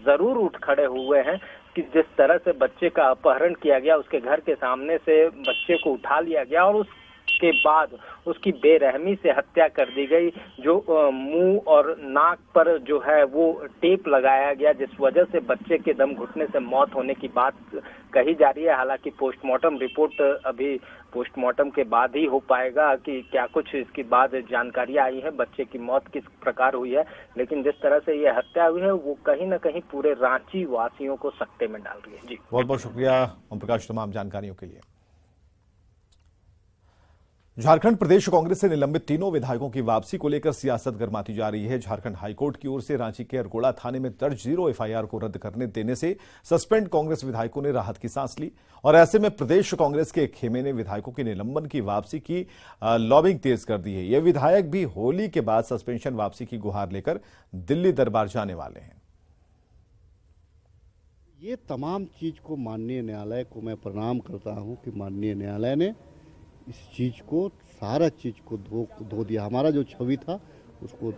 जरूर उठ खड़े हुए हैं कि जिस तरह से बच्चे का अपहरण किया गया, उसके घर के सामने से बच्चे को उठा लिया गया और उसके बाद उसकी बेरहमी से हत्या कर दी गई, जो मुंह और नाक पर जो है वो टेप लगाया गया, जिस वजह से बच्चे के दम घुटने से मौत होने की बात कही जा रही है। हालांकि पोस्टमार्टम रिपोर्ट अभी पोस्टमार्टम के बाद ही हो पाएगा कि क्या कुछ इसके बाद जानकारियां आई है, बच्चे की मौत किस प्रकार हुई है। लेकिन जिस तरह से ये हत्या हुई है वो कहीं न कहीं पूरे रांची वासियों को सकते में डाल रही है। जी बहुत बहुत शुक्रिया ओम प्रकाश तमाम जानकारियों के लिए। झारखंड प्रदेश कांग्रेस से निलंबित तीनों विधायकों की वापसी को लेकर सियासत गरमाती जा रही है। झारखंड हाईकोर्ट की ओर से रांची के अरगोड़ा थाने में दर्ज 0 एफआईआर को रद्द करने देने से सस्पेंड कांग्रेस विधायकों ने राहत की सांस ली और ऐसे में प्रदेश कांग्रेस के एक खेमे ने विधायकों के निलंबन की वापसी की लॉबिंग तेज कर दी है। ये विधायक भी होली के बाद सस्पेंशन वापसी की गुहार लेकर दिल्ली दरबार जाने वाले हैं। ये तमाम चीज को माननीय न्यायालय को मैं प्रणाम करता हूं कि माननीय न्यायालय ने इस चीज को सारा चीज को धो दिया, हमारा जो छवि था उसको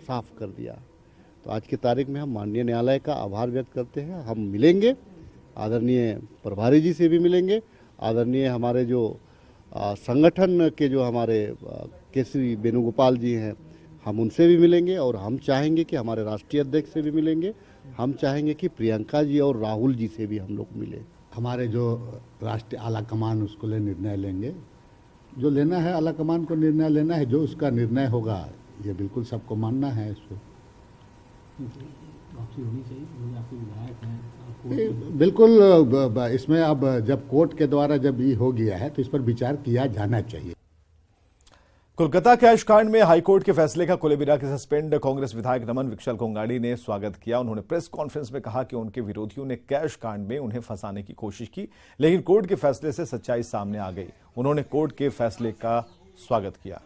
साफ कर दिया। तो आज की तारीख में हम माननीय न्यायालय का आभार व्यक्त करते हैं। हम मिलेंगे, आदरणीय प्रभारी जी से भी मिलेंगे, आदरणीय हमारे जो संगठन के जो हमारे केसरी वेणुगोपाल जी हैं हम उनसे भी मिलेंगे और हम चाहेंगे कि हमारे राष्ट्रीय अध्यक्ष से भी मिलेंगे। हम चाहेंगे कि प्रियंका जी और राहुल जी से भी हम लोग मिले। हमारे जो राष्ट्रीय आला कमान उसको ले निर्णय लेंगे, जो लेना है आला कमान को निर्णय लेना है, जो उसका निर्णय होगा ये बिल्कुल सबको मानना है। इसको होनी चाहिए, आपके विधायक हैं बिल्कुल। इसमें अब जब कोर्ट के द्वारा जब ये हो गया है तो इस पर विचार किया जाना चाहिए। कोलकाता कैश कांड में हाईकोर्ट के फैसले का कुलेबिरा के सस्पेंड कांग्रेस विधायक नमन विकसल कोंगाड़ी ने स्वागत किया। उन्होंने प्रेस कॉन्फ्रेंस में कहा कि उनके विरोधियों ने कैश कांड में उन्हें फंसाने की कोशिश की, लेकिन कोर्ट के फैसले से सच्चाई सामने आ गई। उन्होंने कोर्ट के फैसले का स्वागत किया।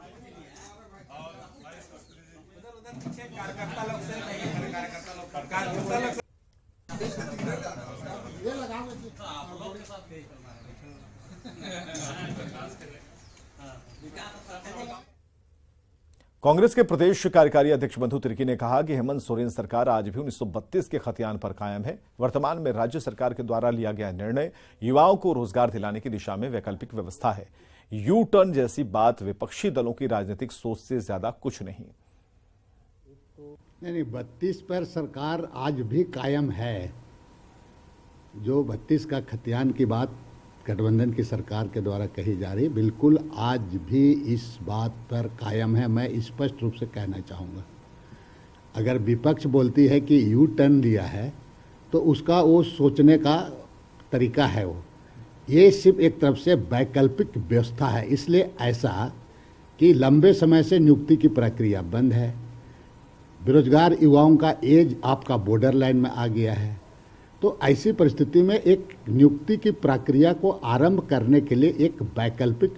कांग्रेस के प्रदेश कार्यकारी अध्यक्ष बंधु तिर्की ने कहा कि हेमंत सोरेन सरकार आज भी 1932 के खतियान पर कायम है। वर्तमान में राज्य सरकार के द्वारा लिया गया निर्णय युवाओं को रोजगार दिलाने की दिशा में वैकल्पिक व्यवस्था है। यू टर्न जैसी बात विपक्षी दलों की राजनीतिक सोच से ज्यादा कुछ नहीं। नहीं, 32 पर सरकार आज भी कायम है। जो 32 का खतियान की बात गठबंधन की सरकार के द्वारा कही जा रही है, बिल्कुल आज भी इस बात पर कायम है। मैं स्पष्ट रूप से कहना चाहूँगा, अगर विपक्ष बोलती है कि यू टर्न लिया है तो उसका वो सोचने का तरीका है, वो ये सिर्फ एक तरफ से वैकल्पिक व्यवस्था है। इसलिए ऐसा कि लंबे समय से नियुक्ति की प्रक्रिया बंद है, बेरोजगार युवाओं का एज आपका बॉर्डर लाइन में आ गया है, तो ऐसी परिस्थिति में एक नियुक्ति की प्रक्रिया को आरंभ करने के लिए एक वैकल्पिक।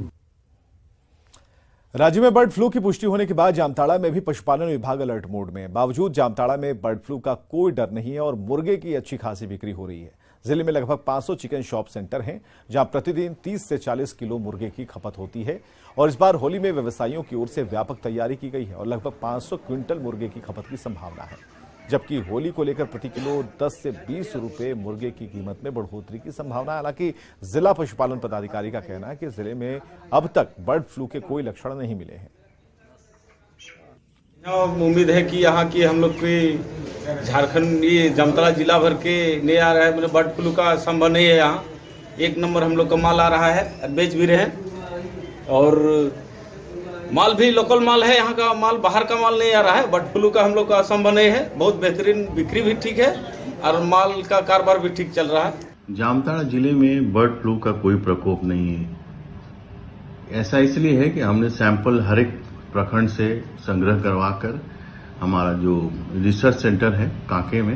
राज्य में बर्ड फ्लू की पुष्टि होने के बाद जामताड़ा में भी पशुपालन विभाग अलर्ट मोड में। बावजूद जामताड़ा में बर्ड फ्लू का कोई डर नहीं है और मुर्गे की अच्छी खासी बिक्री हो रही है। जिले में लगभग 500 चिकन शॉप सेंटर हैं जहां प्रतिदिन 30 से 40 किलो मुर्गे की खपत होती है और इस बार होली में व्यवसायियों की ओर से व्यापक तैयारी की गई है और लगभग 500 क्विंटल मुर्गे की खपत की संभावना है, जबकि होली को लेकर प्रति किलो 10 से 20 रुपए मुर्गे की कीमत में बढ़ोतरी की संभावना है। हालांकि जिला पशुपालन पदाधिकारी का कहना है कि जिले में अब तक बर्ड फ्लू के कोई लक्षण नहीं मिले हैं। उम्मीद है कि यहाँ की हम लोग के झारखंड ये जामताड़ा जिला भर के नहीं आ रहा है, मतलब बर्ड फ्लू का संभव नहीं है। यहाँ 1 नंबर हम लोग का माल आ रहा है, बेच भी रहे हैं और माल भी लोकल माल है। यहाँ का माल बाहर का माल नहीं आ रहा है। बर्ड फ्लू का हम लोग का संभव नहीं है। बहुत बेहतरीन बिक्री भी ठीक है और माल का कारोबार भी ठीक चल रहा है। जामताड़ा जिले में बर्ड फ्लू का कोई प्रकोप नहीं है। ऐसा इसलिए है कि हमने सैंपल हर एक प्रखंड से संग्रह करवाकर हमारा जो रिसर्च सेंटर है कांके में,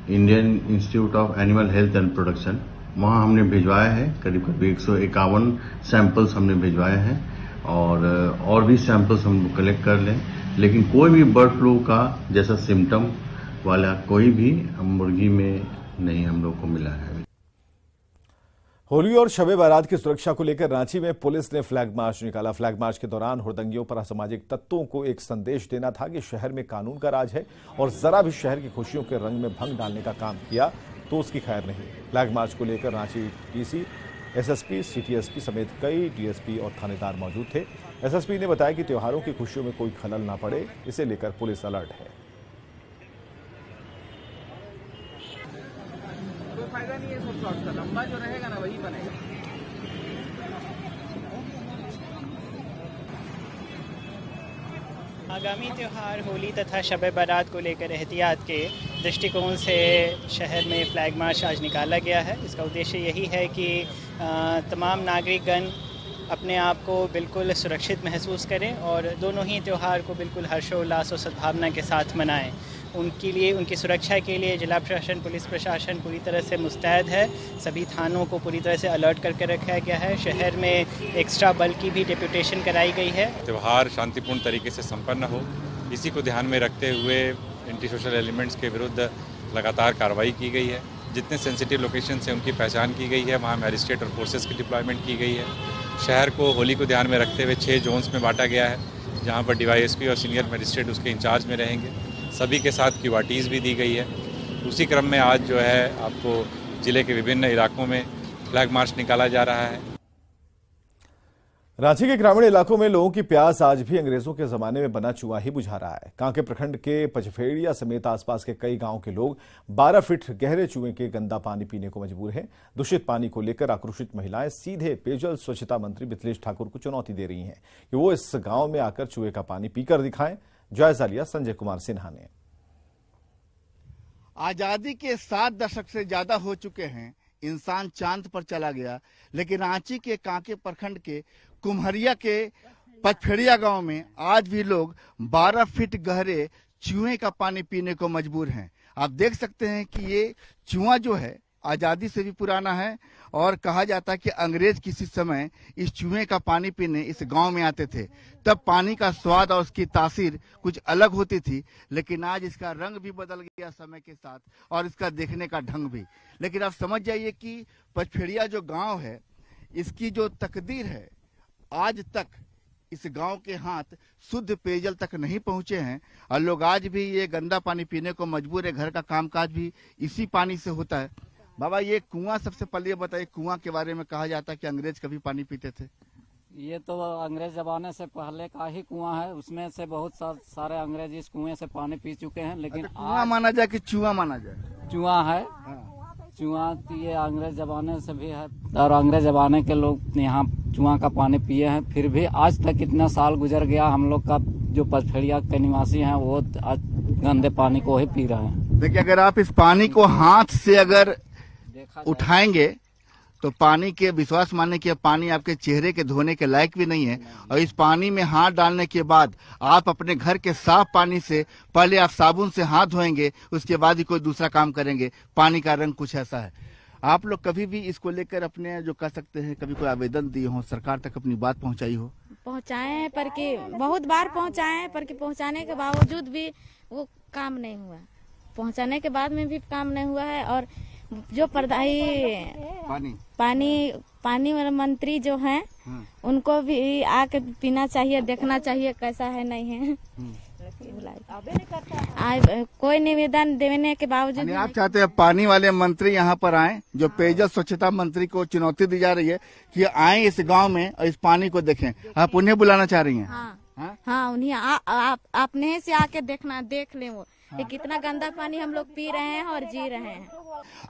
Indian institute of animal health and production, वहां हमने भिजवाया है। करीब करीब 151 सैंपल्स हमने भिजवाए हैं और भी सैंपल्स हम कलेक्ट कर लें, लेकिन कोई भी बर्ड फ्लू का जैसा सिम्टम वाला कोई भी मुर्गी में नहीं हम लोग को मिला है। होली और शबे बारात की सुरक्षा को लेकर रांची में पुलिस ने फ्लैग मार्च निकाला। फ्लैग मार्च के दौरान हुड़दंगियों पर असामाजिक तत्वों को एक संदेश देना था कि शहर में कानून का राज है और जरा भी शहर की खुशियों के रंग में भंग डालने का काम किया तो उसकी खैर नहीं। फ्लैग मार्च को लेकर Ranchi DC, SSP, city SP समेत कई डीएसपी और थानेदार मौजूद थे। एसएसपी ने बताया कि त्योहारों की खुशियों में कोई खलल ना पड़े, इसे लेकर पुलिस अलर्ट है। कोई फायदा नहीं है सब शॉर्ट का, लंबा जो रहेगा ना वही बनेगा। आगामी त्यौहार होली तथा शब बारात को लेकर एहतियात के दृष्टिकोण से शहर में फ्लैग मार्च आज निकाला गया है। इसका उद्देश्य यही है कि तमाम नागरिकगण अपने आप को बिल्कुल सुरक्षित महसूस करें और दोनों ही त्यौहार को बिल्कुल हर्षोल्लास और सद्भावना के साथ मनाएं। उनके लिए, उनकी सुरक्षा के लिए जिला प्रशासन, पुलिस प्रशासन पूरी तरह से मुस्तैद है। सभी थानों को पूरी तरह से अलर्ट करके रखा गया है। शहर में एक्स्ट्रा बल की भी डेप्यूटेशन कराई गई है। त्यौहार शांतिपूर्ण तरीके से संपन्न हो, इसी को ध्यान में रखते हुए एंटी सोशल एलिमेंट्स के विरुद्ध लगातार कार्रवाई की गई है। जितने सेंसिटिव लोकेशन से उनकी पहचान की गई है, वहाँ मैजिस्ट्रेट और फोर्सेस की डिप्लॉयमेंट की गई है। शहर को होली को ध्यान में रखते हुए 6 जोन्स में बांटा गया है, जहाँ पर डीवाईएसपी और सीनियर मैजिस्ट्रेट उसके इंचार्ज में रहेंगे। सभी के साथ क्यूआरटीज़ भी दी गई है। उसी क्रम में आज जो है आपको जिले के विभिन्न इलाकों में फ्लैग मार्च निकाला जा रहा है। रांची के ग्रामीण इलाकों में लोगों की प्यास आज भी अंग्रेजों के जमाने में बना चूहा ही बुझा रहा है। कांके प्रखंड के पचफेड़िया समेत आसपास के कई गांव के लोग 12 फीट गहरे चूहे के गंदा पानी पीने को मजबूर हैं। दूषित पानी को लेकर आक्रोशित महिलाएं सीधे पेयजल स्वच्छता मंत्री मिथिलेश ठाकुर को चुनौती दे रही हैं कि वो इस गांव में आकर चूहे का पानी पीकर दिखाएं। जायजा लिया संजय कुमार सिन्हा ने। आजादी के 7 दशक से ज्यादा हो चुके हैं, इंसान चांद पर चला गया, लेकिन रांची के कांके प्रखंड के कुम्हरिया के पचफेड़िया गांव में आज भी लोग 12 फीट गहरे चूहे का पानी पीने को मजबूर हैं। आप देख सकते हैं कि ये चूहा जो है आजादी से भी पुराना है और कहा जाता है कि अंग्रेज किसी समय इस चूहे का पानी पीने इस गांव में आते थे। तब पानी का स्वाद और उसकी तासीर कुछ अलग होती थी, लेकिन आज इसका रंग भी बदल गया समय के साथ और इसका देखने का ढंग भी। लेकिन आप समझ जाइए कि पचफेड़िया जो गांव है, इसकी जो तकदीर है, आज तक इस गांव के हाथ शुद्ध पेयजल तक नहीं पहुंचे हैं और लोग आज भी ये गंदा पानी पीने को मजबूर है। घर का कामकाज भी इसी पानी से होता है। बाबा, ये कुआं, सबसे पहले ये बताइए, कुआं के बारे में कहा जाता है कि अंग्रेज कभी पानी पीते थे? ये तो अंग्रेज जमाने से पहले का ही कुआं है, उसमें से बहुत सारे अंग्रेज इस कुएं से पानी पी चुके हैं। लेकिन कुआं माना जाए कि चूहा माना जाए? चूहा है। हाँ। चूहा ये अंग्रेज जमाने से भी है और अंग्रेज जमाने के लोग यहाँ चूहा का पानी पिए हैं। फिर भी आज तक इतना साल गुजर गया, हम लोग का जो पचफेड़िया के निवासी हैं वो आज गंदे पानी को ही पी रहे हैं। देखिए, अगर आप इस पानी को हाथ से अगर उठाएंगे तो पानी के, विश्वास मानने के, पानी आपके चेहरे के धोने के लायक भी नहीं है। और इस पानी में हाथ डालने के बाद आप अपने घर के साफ पानी से पहले आप साबुन से हाथ धोएंगे, उसके बाद ही कोई दूसरा काम करेंगे। पानी का रंग कुछ ऐसा है। आप लोग कभी भी इसको लेकर अपने, जो कह सकते हैं, कभी कोई आवेदन दिए हो, सरकार तक अपनी बात पहुंचाई हो? पहुंचाए हैं, पर कि बहुत बार पहुंचाए हैं, पर कि पहुंचाने के बावजूद भी वो काम नहीं हुआ। पहुंचाने के बाद में भी काम नहीं हुआ है। और जो पानी मंत्री जो हैं, उनको भी आके पीना चाहिए, देखना चाहिए कैसा है, नहीं है। कोई निवेदन देने के बावजूद आप चाहते हैं पानी वाले मंत्री यहाँ पर आए? जो पेयजल स्वच्छता मंत्री को चुनौती दी जा रही है कि आए इस गांव में और इस पानी को देखें, आप उन्हें बुलाना चाह रही हैं? हाँ, उन्हें अपने से आके देख लें वो ये कितना गंदा पानी हम लोग पी रहे हैं और जी रहे हैं।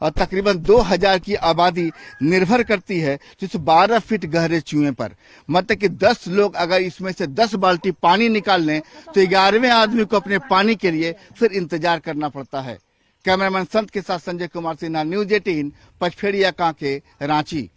और तकरीबन 2000 की आबादी निर्भर करती है जिस 12 फीट गहरे चूहे पर। मतलब कि 10 लोग अगर इसमें से 10 बाल्टी पानी निकाल लें तो 11वें आदमी को अपने पानी के लिए फिर इंतजार करना पड़ता है। कैमरामैन संत के साथ संजय कुमार सिन्हा, न्यूज 18, पचफेड़िया कांके, रांची।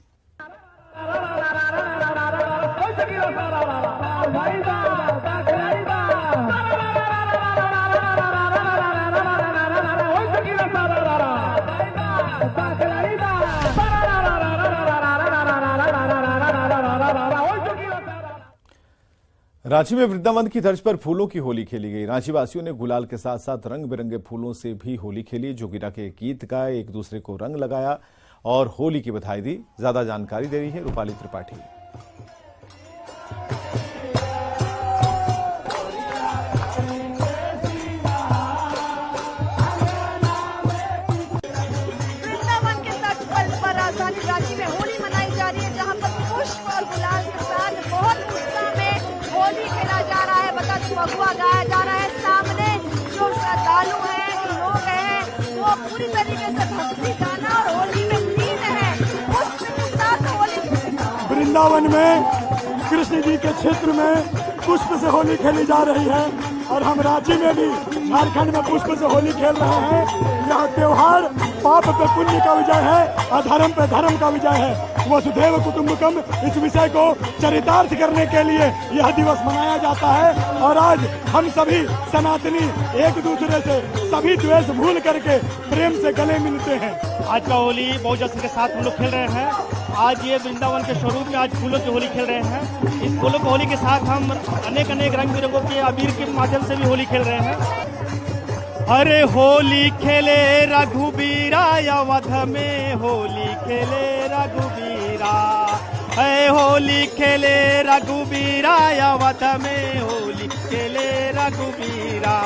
रांची में वृंदावन की तर्ज पर फूलों की होली खेली गई। रांची वासियों ने गुलाल के साथ साथ रंग बिरंगे फूलों से भी होली खेली। जोगिरा के गीत गाए, एक दूसरे को रंग लगाया और होली की बधाई दी। ज्यादा जानकारी दे रही है रूपाली त्रिपाठी। राजधानी रांची में होली मनाई जा रही है, जहां पर पुष्प और गुलाल के साथ बहुत उत्साह में होली खेला जा रहा है। बता दें फगुआ गाया जा रहा है। सामने जो श्रद्धालु हैं, लोग हैं, वो पूरी तरीके से भक्ति गाना और होली में लीन है। पुष्प के साथ होली वृंदावन में कृष्ण जी के क्षेत्र में पुष्प से होली खेली जा रही है और हम रांची में भी झारखंड में पुष्प से होली खेल रहे हैं। यह त्योहार पाप पे पुण्य का विजय है, अधर्म पे धर्म का विजय है। वसुधैव कुटुंबकम इस विषय को चरितार्थ करने के लिए यह दिवस मनाया जाता है और आज हम सभी सनातनी एक दूसरे से सभी द्वेष भूल करके प्रेम से गले मिलते हैं। आज का होली बहुत जश्न के साथ हम लोग खेल रहे हैं। आज ये वृंदावन के स्वरूप में आज फूलों की होली खेल रहे हैं। इस फूलों की होली के साथ हम अनेक अनेक रंग बिरंगों के अबीर के माध्यम से भी होली खेल रहे हैं। अरे होली खेले रघुबीरा अवध में, होली खेले रघुबीरा, है होली खेले रघुबीरा अवध में, होली खेले रघुबीरा।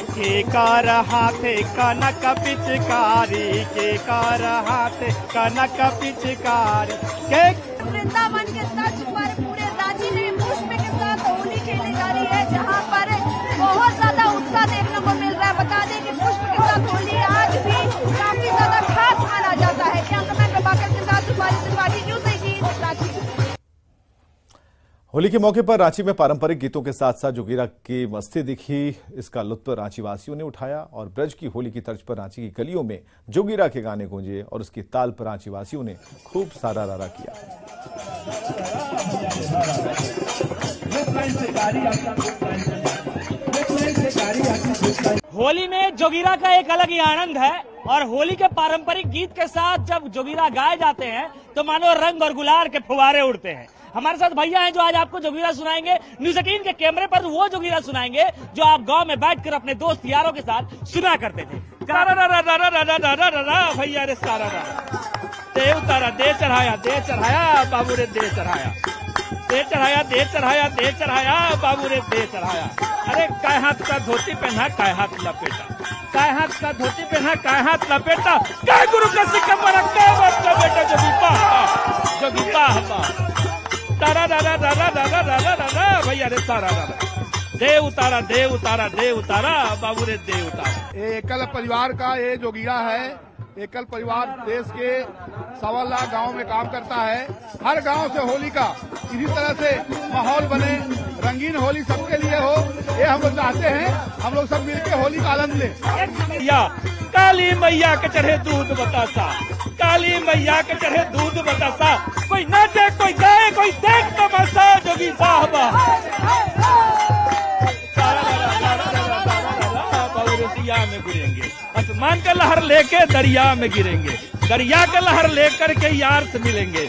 के कर हाथे कनक पिचकारी, के कर हाथे कनक पिचकारी। के वृंदावन के तर्ज पर पूरे रांची में पुष्प के साथ होली खेली जा रही है, जहां पर बहुत ज्यादा उत्साह देखने को मिल रहा है। बता दें कि पुष्प के साथ होली आज भी काफी ज्यादा खास माना जाता है। कैमरामैन प्रभाकर के साथ रूपाली त्रिपाठी, न्यूज़ 18 रांची। होली के मौके पर रांची में पारंपरिक गीतों के साथ साथ जोगीरा की मस्ती दिखी। इसका लुत्फ रांची वासियों ने उठाया और ब्रज की होली की तर्ज पर रांची की गलियों में जोगीरा के गाने गूंजे और उसकी ताल पर रांची वासियों ने खूब सारा रारा किया। होली में जोगीरा का एक अलग ही आनंद है और होली के पारंपरिक गीत के साथ जब जोगीरा गाए जाते हैं तो मानो रंग और गुलाल के फुवारे उड़ते हैं। हमारे साथ भैया हैं जो आज आपको जोगीरा सुनाएंगे। न्यूज़ 18 के कैमरे पर वो जोगीरा सुनाएंगे जो आप गांव में बैठकर अपने दोस्त यारों के साथ सुना करते थे। भैया रे सारा दे उतारा, दे चढ़ाया बाबू रे, दे चढ़ाया, दे चढ़ाया, दे चढ़ाया, दे चढ़ाया बाबू रे, दे चढ़ाया। अरे काय हाथ का धोती पहना, काय हाथ लपेटा, काय हाथ का धोती पहना, काय हाथ लपेटा, काय गुरु का सिक्का मरा, काय बात का बेटा जोगी पा तारा दादा दादा दादा दादा दादा भैया रे सारा दादा। दे उतारा, दे उतारा, दे उतारा बाबू रे, दे उतारा। एकल परिवार का ये जोगीरा है। एकल परिवार देश के 1.25 लाख गाँव में काम करता है। हर गांव से होली का इसी तरह से माहौल बने, रंगीन होली सबके लिए हो, ये हम लोग चाहते हैं। हम लोग सब मिलकर होली का आनंद लें। काली मैया के चढ़े दूध बतासा, काली मैया के चढ़े दूध बतासा, कोई नाचे कोई गाए कोई देख तमाशा, जोगी साहब दरिया में गिरेंगे, आसमान का लहर लेके दरिया में गिरेंगे, दरिया का लहर लेकर के यार से मिलेंगे।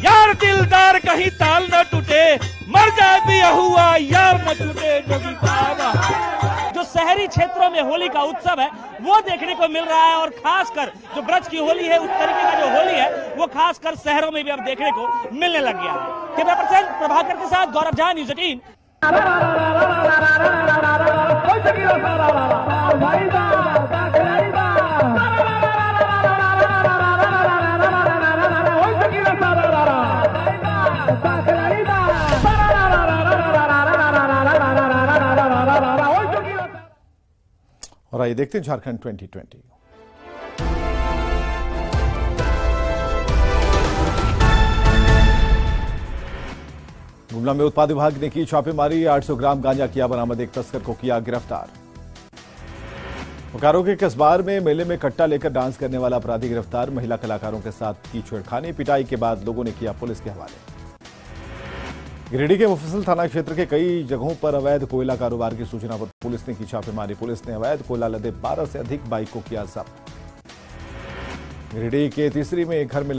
यार दिलदार कहीं ताल न टूटे, मर जाए भी हुआ यार न टूटे, जोगी बाबा। जो शहरी क्षेत्रों में होली का उत्सव है वो देखने को मिल रहा है और खासकर जो ब्रज की होली है, उस तरीके का जो होली है वो खासकर शहरों में भी अब देखने को मिलने लग गया है। कैमरा पर्सन प्रभाकर के साथ गौरव झा, न्यूज़ 18। और आइए देखते हैं झारखंड 2020। गुमला में उत्पाद विभाग ने की छापेमारी, 800 ग्राम गांजा किया बरामद, एक तस्कर को किया गिरफ्तार। बोकारो के कसबार में मेले में कट्टा लेकर डांस करने वाला अपराधी गिरफ्तार, महिला कलाकारों के साथ की छेड़खानी, पिटाई के बाद लोगों ने किया पुलिस के हवाले। गिरिडीह के मुफस्सिल थाना क्षेत्र के कई जगहों पर अवैध कोयला कारोबार की सूचना पर पुलिस ने की छापेमारी, पुलिस ने अवैध कोयला लदे 12 से अधिक बाइक को किया जब्त। गिरिडीह के तीसरी में एक घर में